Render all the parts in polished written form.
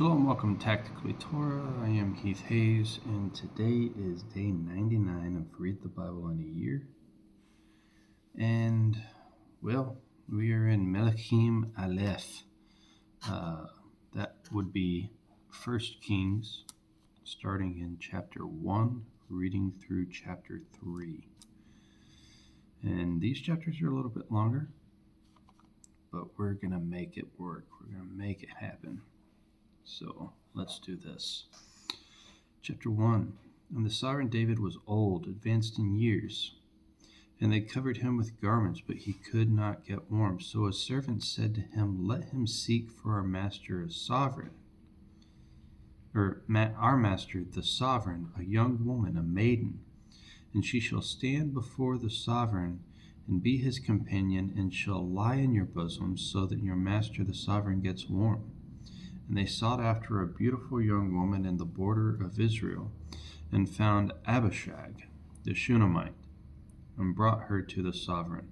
Shalom, welcome to Tactically Torah. I am Keith Hayes, and today is day 99 of Read the Bible in a Year. And, well, we are in Melachim Aleph. That would be 1 Kings, starting in chapter 1, reading through chapter 3. And these chapters are a little bit longer, but we're going to make it work. We're going to make it happen. So let's do this. Chapter 1. And the sovereign David was old, advanced in years, and they covered him with garments, but he could not get warm. So a servant said to him, "Let him seek for our master a sovereign, our master the sovereign, a young woman, a maiden, and she shall stand before the sovereign and be his companion, and shall lie in your bosom, so that your master the sovereign gets warm." And they sought after a beautiful young woman in the border of Israel, and found Abishag the Shunammite, and brought her to the sovereign.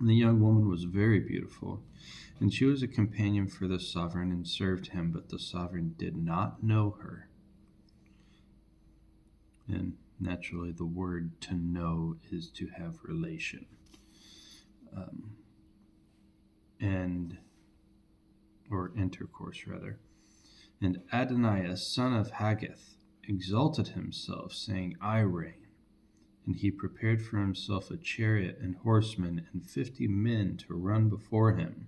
And the young woman was very beautiful, and she was a companion for the sovereign, and served him, but the sovereign did not know her. And naturally, the word to know is to have relation. Or intercourse, rather. And Adoniah, son of Haggith, exalted himself, saying, "I reign." And he prepared for himself a chariot and horsemen, and 50 men to run before him.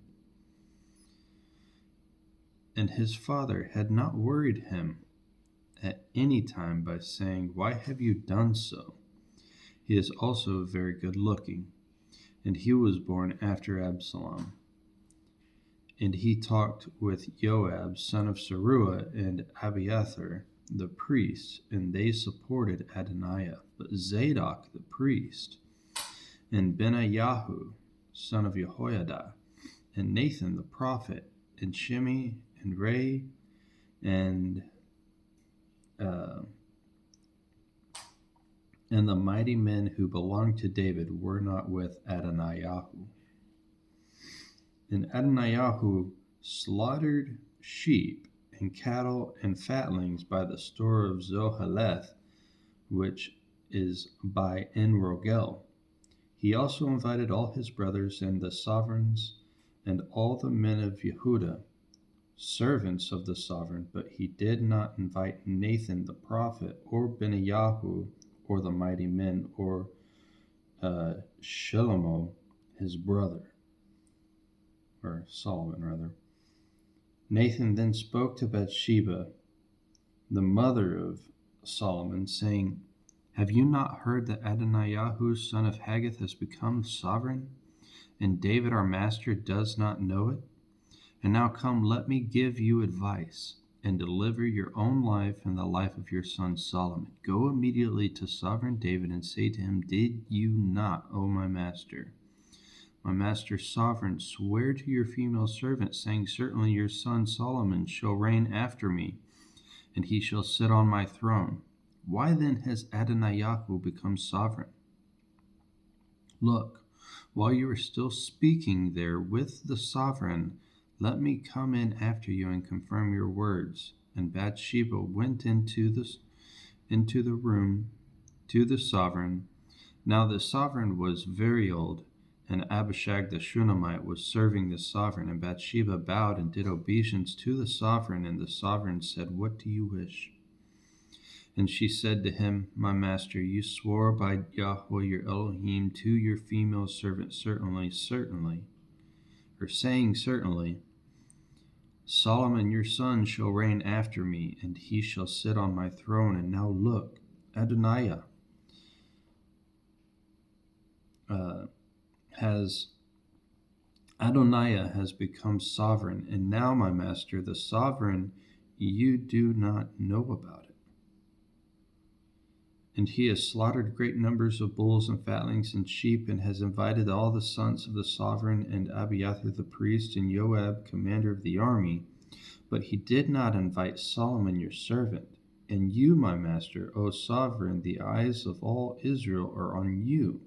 And his father had not worried him at any time by saying, "Why have you done so?" He is also very good looking, and he was born after Absalom. And he talked with Joab, son of Zeruiah, and Abiathar, the priest, and they supported Adoniah. But Zadok, the priest, and Benaiah, son of Jehoiada, and Nathan, the prophet, and Shimei, and Rei, and the mighty men who belonged to David were not with Adoniah. And Adoniah slaughtered sheep and cattle and fatlings by the store of Zoheleth, which is by En-Rogel. He also invited all his brothers and the sovereigns and all the men of Yehuda, servants of the sovereign, but he did not invite Nathan the prophet, or Benaiah, or the mighty men, or Shlomo his brother. Or Solomon, rather. Nathan then spoke to Bathsheba, the mother of Solomon, saying, "Have you not heard that Adoniah, son of Haggith, has become sovereign, and David our master does not know it? And now come, let me give you advice, and deliver your own life and the life of your son Solomon. Go immediately to sovereign David and say to him, 'Did you not, O my master sovereign, swear to your female servant, saying, Certainly your son Solomon shall reign after me, and he shall sit on my throne. Why then has Adoniah become sovereign? Look, while you are still speaking there with the sovereign, let me come in after you and confirm your words." And Bathsheba went into the room to the sovereign. Now the sovereign was very old, and Abishag the Shunammite was serving the sovereign. And Bathsheba bowed and did obeisance to the sovereign. And the sovereign said, "What do you wish?" And she said to him, "My master, you swore by Yahweh your Elohim to your female servant, certainly, Solomon your son shall reign after me, and he shall sit on my throne. And now look, Adoniah has become sovereign, and now, my master, the sovereign, you do not know about it. And he has slaughtered great numbers of bulls and fatlings and sheep, and has invited all the sons of the sovereign, and Abiathar the priest, and Joab, commander of the army. But he did not invite Solomon your servant. And you, my master, O sovereign, the eyes of all Israel are on you,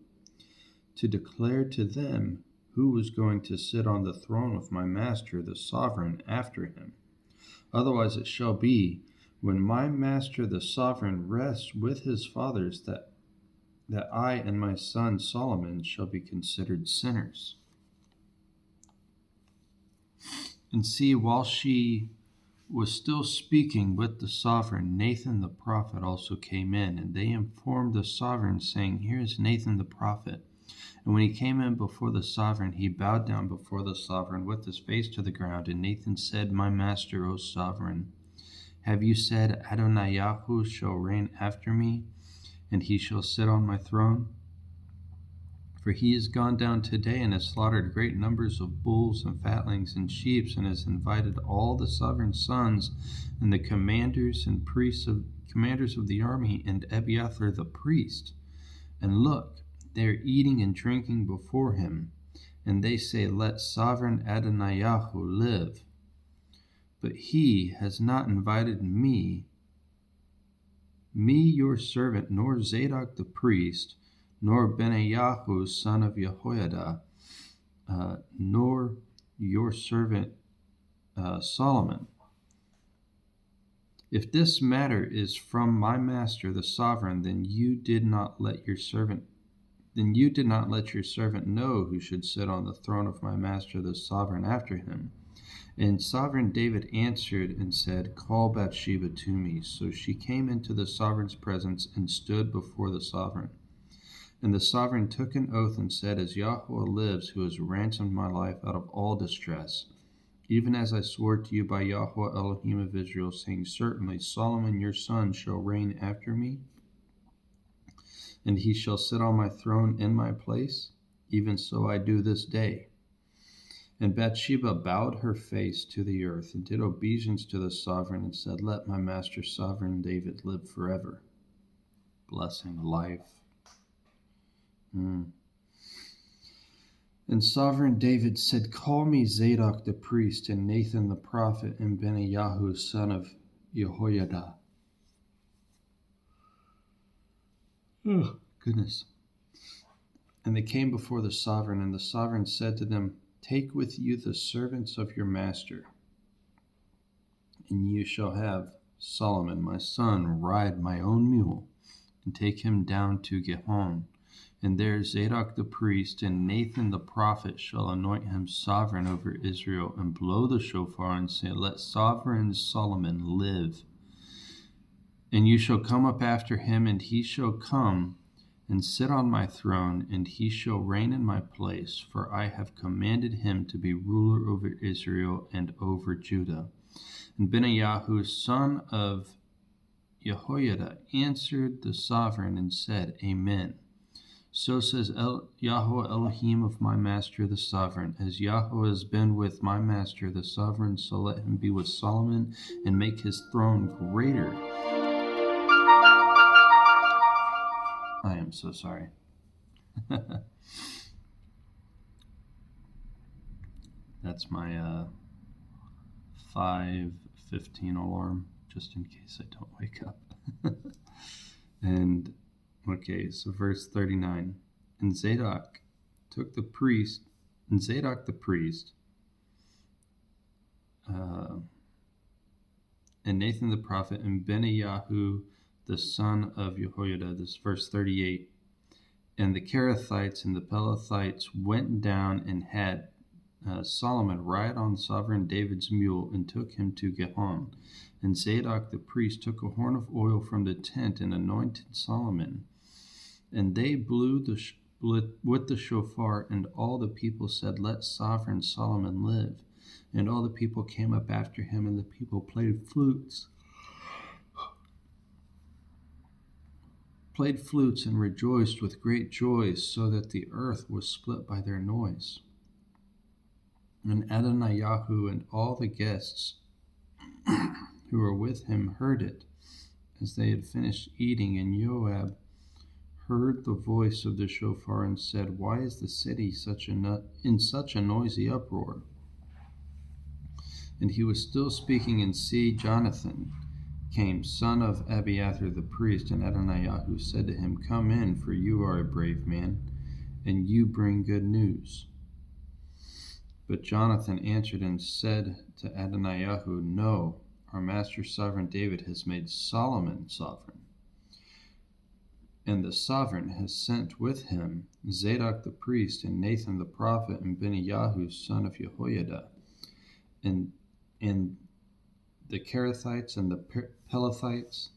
to declare to them who was going to sit on the throne of my master, the sovereign, after him. Otherwise it shall be, when my master the sovereign rests with his fathers, that I and my son Solomon shall be considered sinners. And see, while she was still speaking with the sovereign, Nathan the prophet also came in, and they informed the sovereign, saying, Here is Nathan the prophet. And when he came in before the sovereign, he bowed down before the sovereign with his face to the ground. And Nathan said, My master, O sovereign, have you said, Adoniyahu shall reign after me, and he shall sit on my throne? For he is gone down today and has slaughtered great numbers of bulls and fatlings and sheep, and has invited all the sovereign's sons and the commanders and commanders of the army and Abiathar the priest. And look, they are eating and drinking before him, and they say, Let sovereign Adoniyahu live. But he has not invited me your servant, nor Zadok the priest, nor Benaiyahu son of Jehoiada, nor your servant Solomon. If this matter is from my master the sovereign, then you did not let your servant know who should sit on the throne of my master the sovereign after him. And sovereign David answered and said, Call Bathsheba to me. So she came into the sovereign's presence and stood before the sovereign. And the sovereign took an oath and said, As Yahweh lives, who has ransomed my life out of all distress, even as I swore to you by Yahweh Elohim of Israel, saying, Certainly Solomon your son shall reign after me, and he shall sit on my throne in my place, even so I do this day. And Bathsheba bowed her face to the earth and did obeisance to the sovereign and said, Let my master sovereign David live forever. Blessing, life. And sovereign David said, Call me Zadok the priest and Nathan the prophet and Benaiyahu son of Jehoiada. Oh, goodness. And they came before the sovereign, and the sovereign said to them, Take with you the servants of your master, and you shall have Solomon my son ride my own mule, and take him down to Gihon. And there Zadok the priest and Nathan the prophet shall anoint him sovereign over Israel, and blow the shofar and say, Let sovereign Solomon live. And you shall come up after him, and he shall come and sit on my throne, and he shall reign in my place, for I have commanded him to be ruler over Israel and over Judah. And Benaiyahu son of Jehoiada answered the sovereign and said, Amen. So says Yahweh Elohim of my master the sovereign, as Yahweh has been with my master the sovereign, so let him be with Solomon and make his throne greater. I am so sorry. That's my 5:15 alarm, just in case I don't wake up. And okay, so verse 39. And Zadok the priest, and Nathan the prophet, and Benaiyahu the son of Jehoiada, this verse 38, and the Kerethites and the Pelethites went down and had Solomon ride on sovereign David's mule and took him to Gihon. And Zadok the priest took a horn of oil from the tent and anointed Solomon. And they blew with the shofar, and all the people said, Let sovereign Solomon live. And all the people came up after him, and the people played flutes and rejoiced with great joy, so that the earth was split by their noise. And Adoniyahu and all the guests who were with him heard it, as they had finished eating. And Joab heard the voice of the shofar and said, Why is the city in such a noisy uproar? And he was still speaking, and see, Jonathan came, son of Abiathar the priest, and Adoniyahu said to him, Come in, for you are a brave man, and you bring good news. But Jonathan answered and said to Adoniyahu, No, our master sovereign David has made Solomon sovereign. And the sovereign has sent with him Zadok the priest, and Nathan the prophet, and Benaiah son of Jehoiada, and the Kerethites and the Pelethites,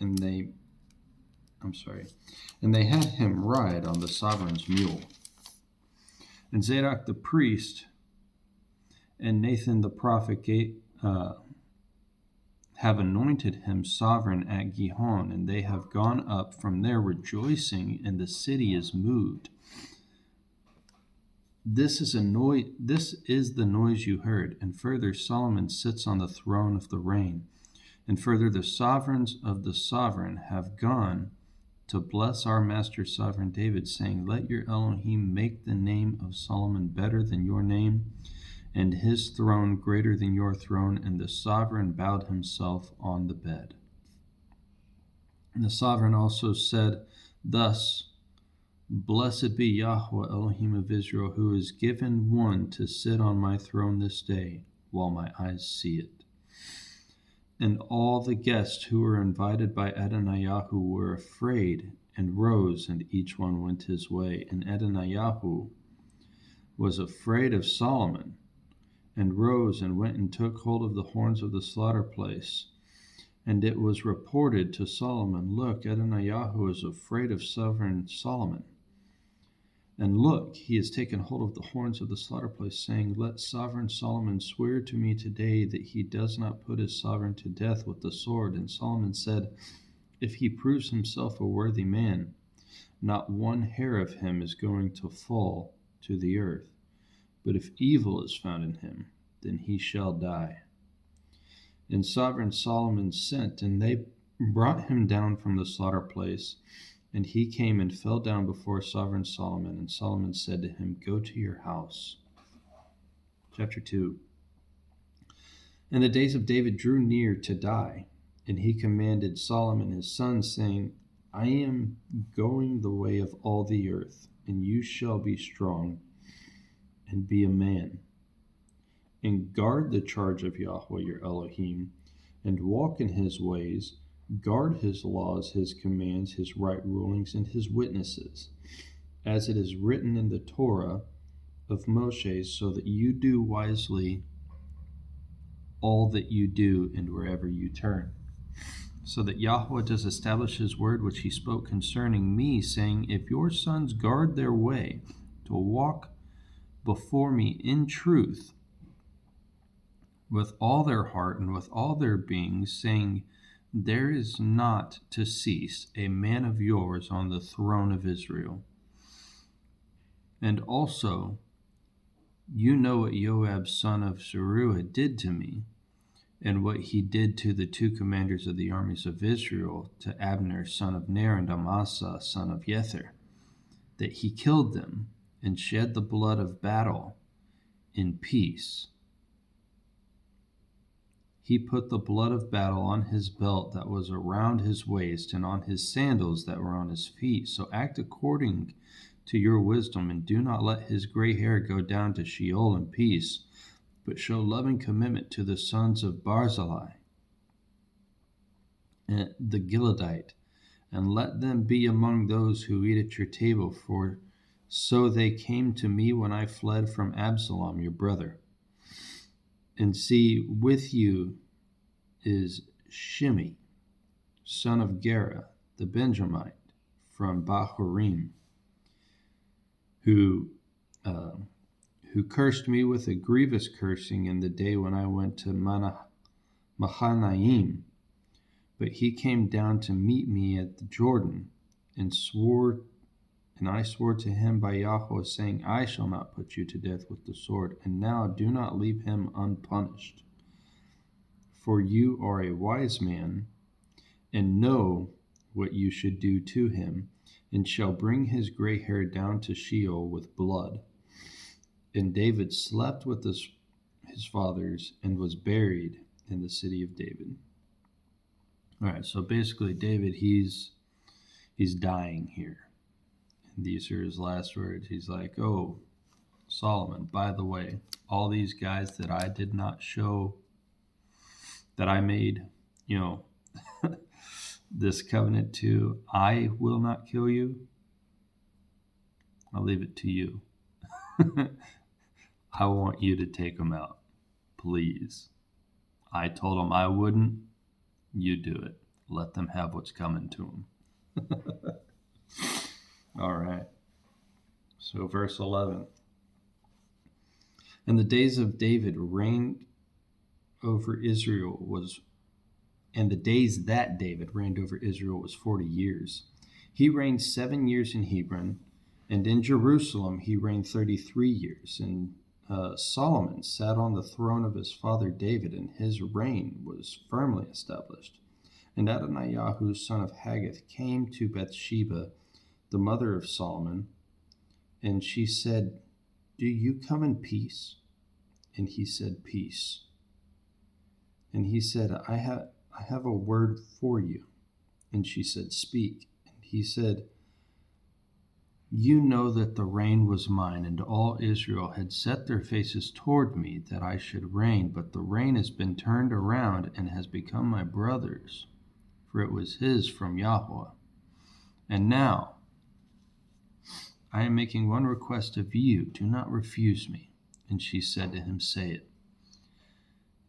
and they had him ride on the sovereign's mule. And Zadok the priest and Nathan the prophet have anointed him sovereign at Gihon, and they have gone up from there rejoicing, and the city is moved. This is the noise you heard. And further, Solomon sits on the throne of the reign. And further, the sovereigns of the sovereign have gone to bless our master sovereign David, saying, let your Elohim make the name of Solomon better than your name, and his throne greater than your throne. And the sovereign bowed himself on the bed. And the sovereign also said thus, blessed be Yahweh Elohim of Israel, who has given one to sit on my throne this day, while my eyes see it. And all the guests who were invited by Adoniyahu were afraid, and rose, and each one went his way. And Adoniyahu was afraid of Solomon, and rose, and went and took hold of the horns of the slaughter place. And it was reported to Solomon, look, Adoniyahu is afraid of sovereign Solomon. And look, he has taken hold of the horns of the slaughter place, saying, let sovereign Solomon swear to me today that he does not put his sovereign to death with the sword. And Solomon said, if he proves himself a worthy man, not one hair of him is going to fall to the earth. But if evil is found in him, then he shall die. And sovereign Solomon sent, and they brought him down from the slaughter place. And he came and fell down before sovereign Solomon. And Solomon said to him, go to your house. Chapter 2. And the days of David drew near to die. And he commanded Solomon his son, saying, I am going the way of all the earth, and you shall be strong and be a man, and guard the charge of Yahweh your Elohim, and walk in his ways, guard his laws, his commands, his right rulings, and his witnesses, as it is written in the Torah of Moshe, so that you do wisely all that you do and wherever you turn. So that Yahweh does establish his word which he spoke concerning me, saying, if your sons guard their way to walk before me in truth with all their heart and with all their being, saying, there is not to cease a man of yours on the throne of Israel. And also, you know what Joab son of Zeruiah did to me, and what he did to the two commanders of the armies of Israel, to Abner son of Ner and Amasa son of Jether, that he killed them and shed the blood of battle in peace. He put the blood of battle on his belt that was around his waist, and on his sandals that were on his feet. So act according to your wisdom, and do not let his gray hair go down to Sheol in peace, but show loving commitment to the sons of Barzillai, and the Gileadite, and let them be among those who eat at your table, for so they came to me when I fled from Absalom your brother. And see, with you is Shimei, son of Gera, the Benjamite, from Bahurim, who cursed me with a grievous cursing in the day when I went to Mahanaim. But he came down to meet me at the Jordan, and I swore to him by Yahweh, saying, I shall not put you to death with the sword. And now do not leave him unpunished. For you are a wise man, and know what you should do to him, and shall bring his gray hair down to Sheol with blood. And David slept with his fathers, and was buried in the city of David. All right, so basically David, he's dying here. And these are his last words. He's like, oh, Solomon, by the way, all these guys that I did not show that I made, this covenant to, I will not kill you. I'll leave it to you. I want you to take them out, please. I told them I wouldn't. You do it. Let them have what's coming to them. All right. So verse 11. And the days of David reigned over Israel was, and the days that David reigned over Israel was 40 years. He reigned 7 years in Hebron, and in Jerusalem he reigned 33 years. And Solomon sat on the throne of his father David, and his reign was firmly established. And Adonaiah, son of Haggith, came to Bathsheba, the mother of Solomon, and she said, Do you come in peace? And he said, Peace. And he said, I have a word for you. And she said, Speak. And he said, You know that the reign was mine, and all Israel had set their faces toward me that I should reign, but the reign has been turned around and has become my brother's, for it was his from Yahweh. And now I am making one request of you, do not refuse me. And she said to him, Say it.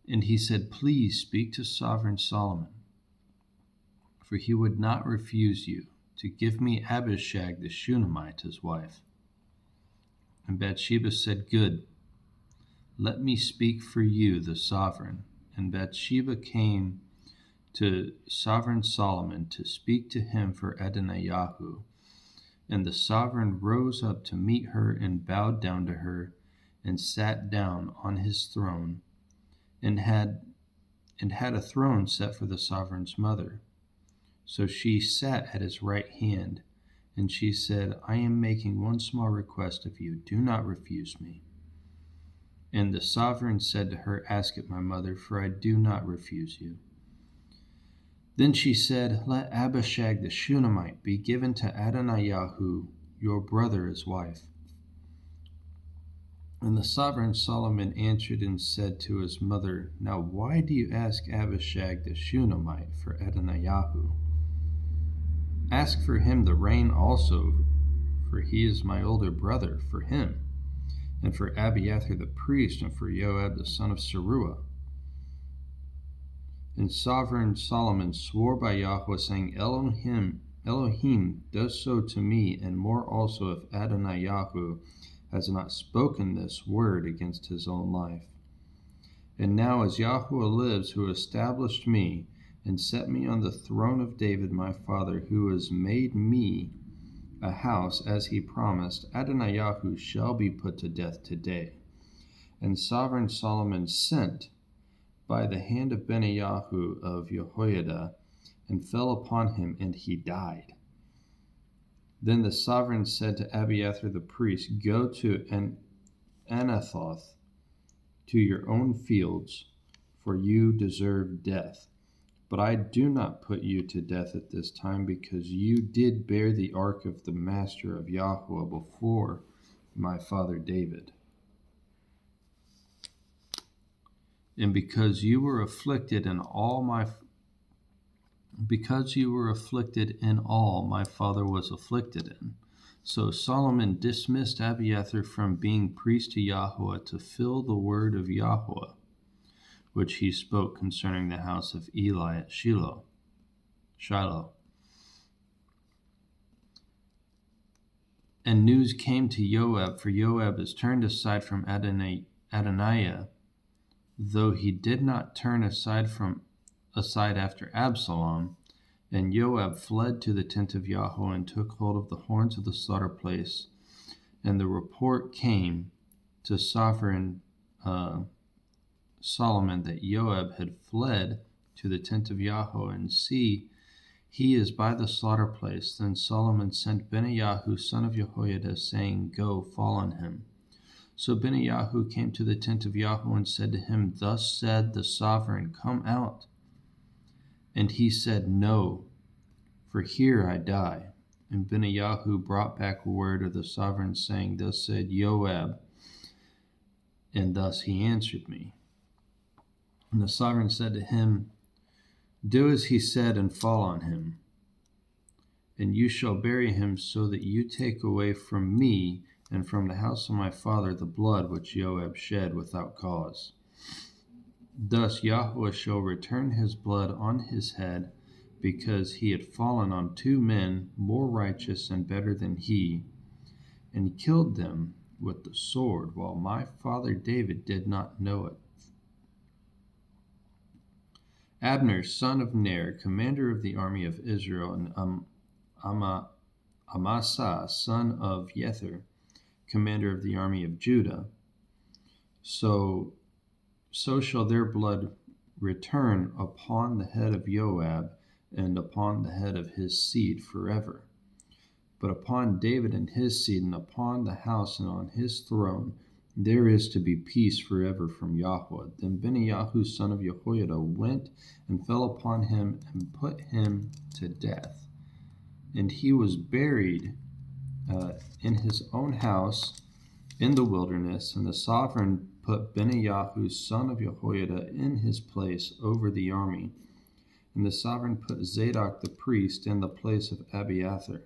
And he said, Please speak to sovereign Solomon, for he would not refuse you to give me Abishag the Shunammite as wife. And Bathsheba said, Good, let me speak for you, the sovereign. And Bathsheba came to sovereign Solomon to speak to him for Adonaiah. And the sovereign rose up to meet her and bowed down to her and sat down on his throne, and had a throne set for the sovereign's mother. So she sat at his right hand, and she said, I am making one small request of you. Do not refuse me. And the sovereign said to her, Ask it, my mother, for I do not refuse you. Then she said, Let Abishag the Shunammite be given to Adonaiah, your brother, as wife. And the sovereign Solomon answered and said to his mother, Now why do you ask Abishag the Shunammite for Adonaiah? Ask for him the reign also, for he is my older brother, for him, and for Abiathar the priest, and for Joab the son of Zeruiah. And sovereign Solomon swore by Yahweh, saying, Elohim does so to me, and more also, if Adonaiah has not spoken this word against his own life. And now, as Yahweh lives, who established me, and set me on the throne of David my father, who has made me a house, as he promised, Adonaiah shall be put to death today. And sovereign Solomon sent by the hand of Benaiah of Jehoiada, and fell upon him, and he died. Then the sovereign said to Abiathar the priest, Go to Anathoth, to your own fields, for you deserve death. But I do not put you to death at this time, because you did bear the ark of the master of Yahweh before my father David. And because you were afflicted in all, my father was afflicted in. So Solomon dismissed Abiathar from being priest to Yahweh to fill the word of Yahweh, which he spoke concerning the house of Eli at Shiloh. And news came to Joab, for Joab is turned aside from Adonaiah, though he did not turn aside after Absalom. And Joab fled to the tent of Yahweh and took hold of the horns of the slaughter place. And the report came to sovereign Solomon that Joab had fled to the tent of Yahweh, and see, he is by the slaughter place. Then Solomon sent Benaiah, son of Jehoiada, saying, Go, fall on him. So Benaiah came to the tent of Yahweh and said to him, Thus said the sovereign, Come out. And he said, No, for here I die. And Benaiah brought back word of the sovereign, saying, Thus said Joab, and thus he answered me. And the sovereign said to him, do as he said and fall on him. And you shall bury him, so that you take away from me and from the house of my father the blood which Joab shed without cause. Thus Yahweh shall return his blood on his head, because he had fallen on 2 men more righteous and better than he, and killed them with the sword, while my father David did not know it. Abner, son of Ner, commander of the army of Israel, and Amasa, son of Jether, commander of the army of Judah, so shall their blood return upon the head of Joab and upon the head of his seed forever. But upon David and his seed, and upon the house and on his throne, there is to be peace forever from Yahweh. Then Benaiah, son of Jehoiada, went and fell upon him and put him to death. And he was buried in his own house in the wilderness, and the sovereign put Benaiah, son of Jehoiada, in his place over the army. And the sovereign put Zadok the priest in the place of Abiathar.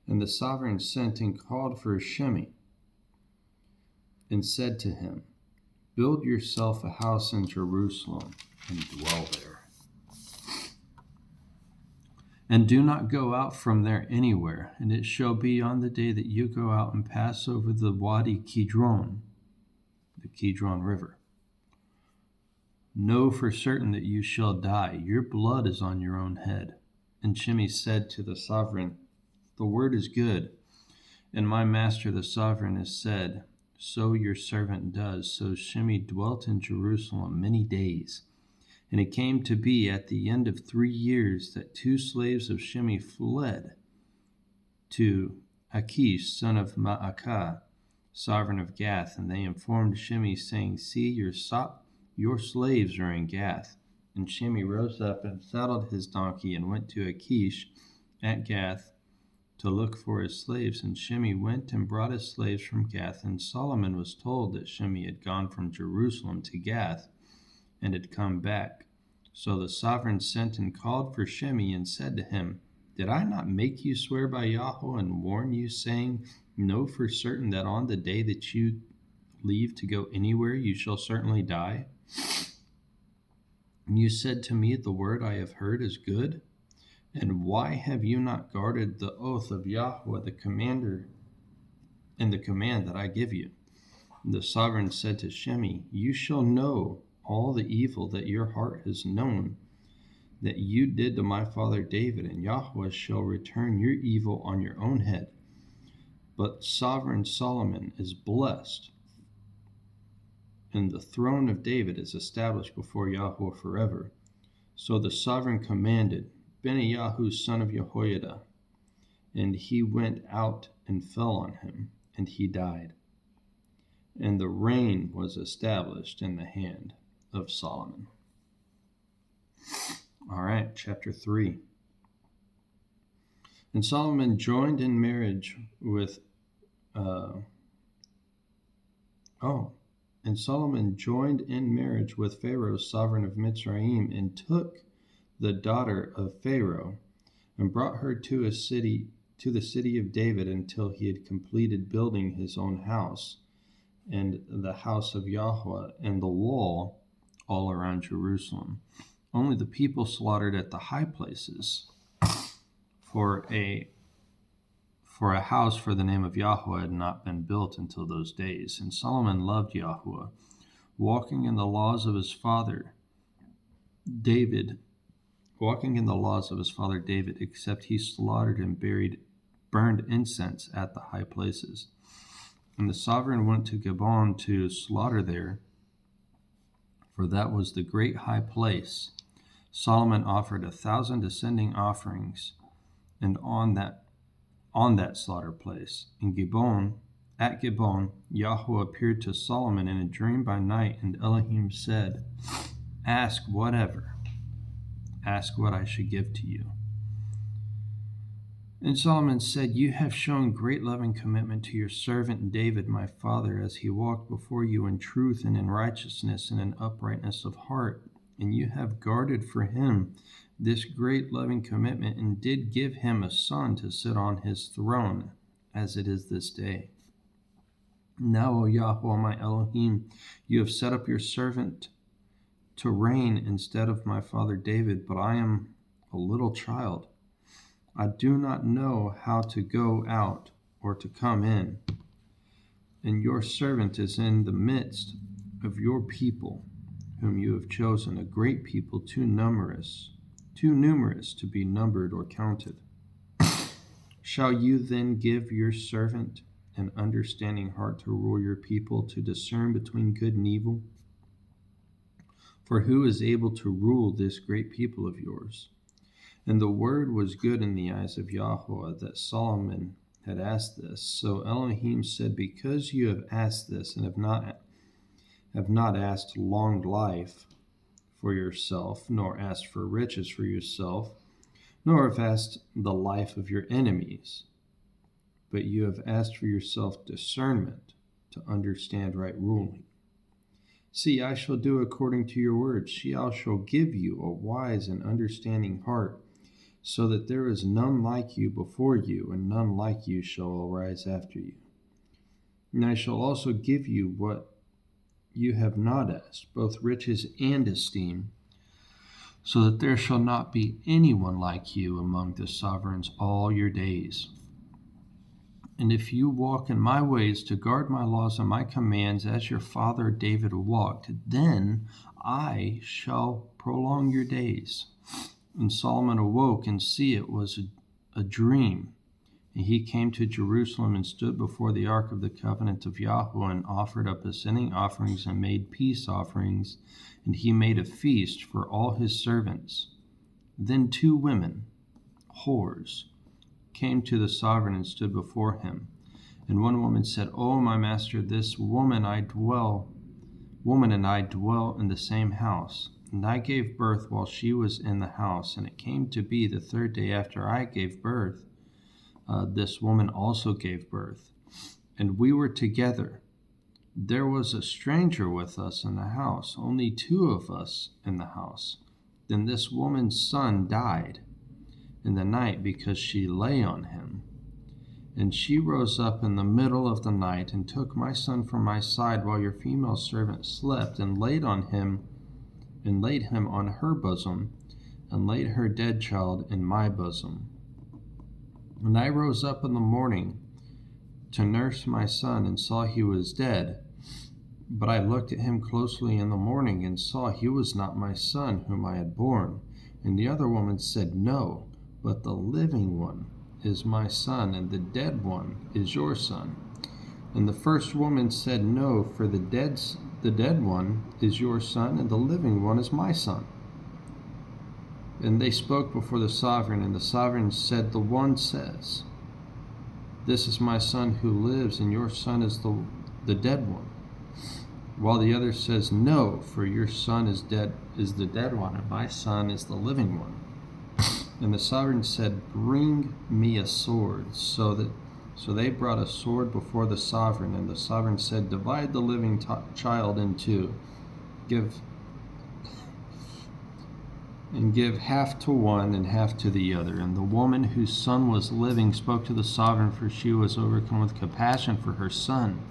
And the sovereign sent and called for Shimei, and said to him, build yourself a house in Jerusalem, and dwell there. And do not go out from there anywhere. And it shall be on the day that you go out and pass over the Wadi Kidron, the Kidron River. Know for certain that you shall die. Your blood is on your own head. And Shimei said to the sovereign, the word is good, and my master the sovereign has said, so your servant does. So Shimei dwelt in Jerusalem many days. And it came to be at the end of 3 years that 2 slaves of Shimei fled to Achish, son of Maacah, sovereign of Gath, and they informed Shimei, saying, see, your slaves are in Gath. And Shimei rose up and saddled his donkey and went to Achish at Gath to look for his slaves. And Shimei went and brought his slaves from Gath. And Solomon was told that Shimei had gone from Jerusalem to Gath and had come back. So the sovereign sent and called for Shimei and said to him, did I not make you swear by Yahweh and warn you, saying, know for certain that on the day that you leave to go anywhere, you shall certainly die? And you said to me, the word I have heard is good. And why have you not guarded the oath of Yahweh, the commander, and the command that I give you? And the sovereign said to Shimei, you shall know all the evil that your heart has known, that you did to my father David, and Yahweh shall return your evil on your own head. But sovereign Solomon is blessed, and the throne of David is established before Yahweh forever. So the sovereign commanded Benaiah, son of Jehoiada, and he went out and fell on him, and he died. And the reign was established in the hand of Solomon. All right, chapter 3. And Solomon joined in marriage with Pharaoh, sovereign of Mitzrayim, and took the daughter of Pharaoh, and brought her to the city of David, until he had completed building his own house, and the house of Yahweh, and the wall all around Jerusalem. Only the people slaughtered at the high places, for a house for the name of Yahweh had not been built until those days. And Solomon loved Yahweh, walking in the laws of his father David, except he slaughtered and burned incense at the high places. And the sovereign went to Gibeon to slaughter there, for that was the great high place. Solomon offered 1,000 ascending offerings, and on that slaughter place at Gibeon, Yahweh appeared to Solomon in a dream by night, and Elohim said, ask what I should give to you. And Solomon said, you have shown great loving commitment to your servant David, my father, as he walked before you in truth and in righteousness and in uprightness of heart and you have guarded for him this great loving commitment, and did give him a son to sit on his throne, as it is this day. Now, O Yahweh, my Elohim, you have set up your servant to reign instead of my father David, but I am a little child. I do not know how to go out or to come in, and your servant is in the midst of your people, whom you have chosen, a great people, too numerous to be numbered or counted. Shall you then give your servant an understanding heart to rule your people, to discern between good and evil? For who is able to rule this great people of yours? And the word was good in the eyes of Yahweh that Solomon had asked this. So Elohim said, because you have asked this and have not asked long life for yourself, nor asked for riches for yourself, nor have asked the life of your enemies, but you have asked for yourself discernment to understand right ruling. See, I shall do according to your words. I shall give you a wise and understanding heart, so that there is none like you before you, and none like you shall arise after you. And I shall also give you what you have not asked, both riches and esteem, so that there shall not be anyone like you among the sovereigns all your days. And if you walk in my ways to guard my laws and my commands as your father David walked, then I shall prolong your days. And Solomon awoke, and see, it was a dream. And he came to Jerusalem and stood before the ark of the covenant of Yahweh, and offered up ascending offerings and made peace offerings. And he made a feast for all his servants. Then 2 women, whores, came to the sovereign and stood before him. And one woman said, O my master, this woman and I dwell in the same house. And I gave birth while she was in the house. And it came to be the 3rd day after I gave birth, this woman also gave birth. And we were together. There was a stranger with us in the house, only 2 of us in the house. Then this woman's son died in the night because she lay on him. And she rose up in the middle of the night and took my son from my side while your female servant slept, and laid him on her bosom, and laid her dead child in my bosom. And I rose up in the morning to nurse my son, and saw he was dead. But I looked at him closely in the morning, and saw he was not my son whom I had born. And the other woman said, No, but the living one is my son, and the dead one is your son. And the first woman said, No, for the dead one is your son, and the living one is my son. And they spoke before the sovereign, and the sovereign said, The one says, This is my son who lives, and your son is the dead one. While the other says, No, for your son is the dead one, and my son is the living one. And the sovereign said, Bring me a sword. So they brought a sword before the sovereign. And the sovereign said, Divide the living child in 2. Give half to one and half to the other. And the woman whose son was living spoke to the sovereign, for she was overcome with compassion for her son.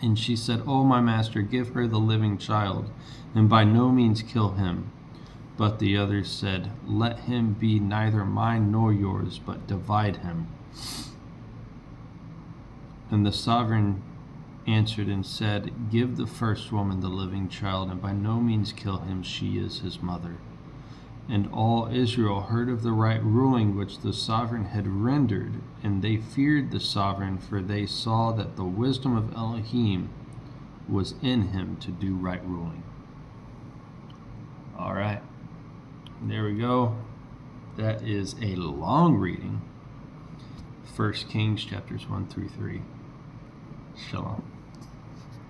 And she said, O my master, give her the living child, and by no means kill him. But the others said, Let him be neither mine nor yours, but divide him. And the sovereign answered and said, Give the first woman the living child, and by no means kill him, she is his mother. And all Israel heard of the right ruling which the sovereign had rendered, and they feared the sovereign, for they saw that the wisdom of Elohim was in him to do right ruling. All right. There we go. That is a long reading. 1 Kings chapters 1 through 3. Shalom.